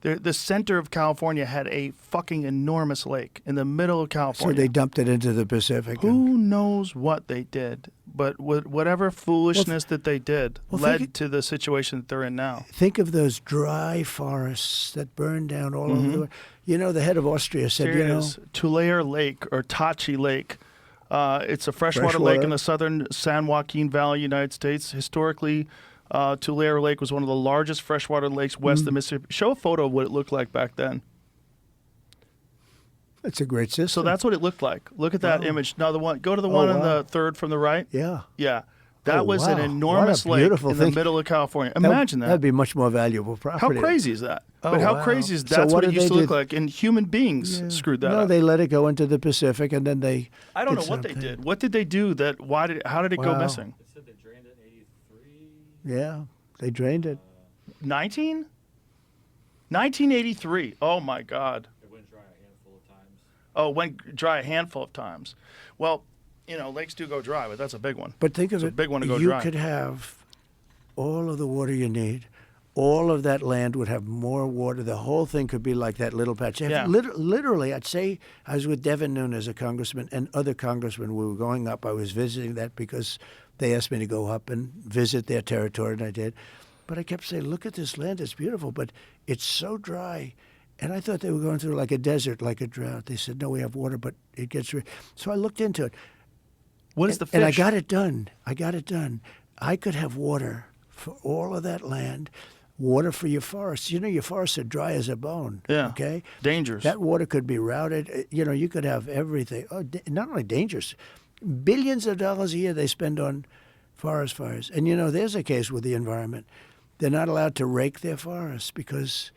The center of California had a fucking enormous lake in the middle of So California. they dumped it into the Pacific. Who knows what they did? But whatever foolishness that they did led to the situation that they're in now. Think of those dry forests that burned down all over the world. You know, the head of Austria said, Here it is, Tulare Lake or Tachi Lake. It's a freshwater lake in the southern San Joaquin Valley, United States. Historically, Tulare Lake was one of the largest freshwater lakes west of the Mississippi. Show a photo of what it looked like back then. it's a great system. So that's what it looked like. Look at that image. Now, go to the one on the third from the right. Yeah. Yeah. That was an wow. enormous What a lake beautiful in the thing. middle of California. Imagine that. That'd be much more valuable How property. crazy is that? Oh, But how wow. crazy is So that's what what it did used to they look do? like, and human beings screwed that No, up. they let it go into the Pacific, and then they. I don't know did what they something. did. What did they do? How did it go Wow. missing? They said they drained it in 83. Yeah, they drained it. 1983. Oh my God. It went dry a handful of times. Oh, it went dry a handful of times. Well, lakes do go dry, but that's a big one. But think of It's a it. big one to go you dry. could have all of the water you need. All of that land would have more water. The whole thing could be like that little patch. Yeah. Literally, I'd say I was with Devin Nunes, a congressman, and other congressmen. We were going up. I was visiting that because they asked me to go up and visit their territory, and I did. But I kept saying, look at this land. It's beautiful, but it's so dry. And I thought they were going through like a desert, like a drought. They said, no, we have water, but it gets... So I looked into it. What is the fish? And I got it done. I could have water for all of that land, water for your forests. Your forests are dry as a bone. Yeah. Okay? Dangerous. That water could be routed. You could have everything. Oh, not only dangerous, billions of dollars a year they spend on forest fires. And, there's a case with the environment. They're not allowed to rake their forests because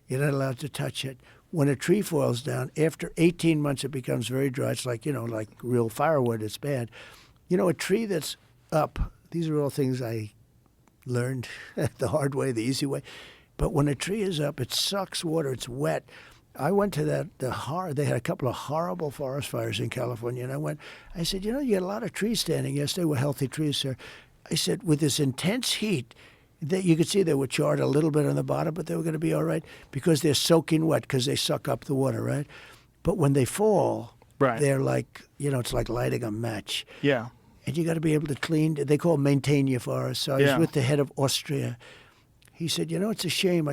you're not allowed to touch it. When a tree falls down, after 18 months it becomes very dry. It's like, like real firewood. It's bad. A tree that's up, these are all things I learned the hard way, the easy way. But when a tree is up, it sucks water. It's wet. I went to they had a couple of horrible forest fires in California, and I said, you got a lot of trees standing. Yes, they were healthy trees, sir. I said, with this intense heat, that you could see they were charred a little bit on the bottom, but they were going to be all right because they're soaking wet because they suck up the water, right? But when they fall, they're like, it's like lighting a match. Yeah. And you got to be able to clean. They call it maintain your forest. So I was with the head of Austria. He said, it's a shame.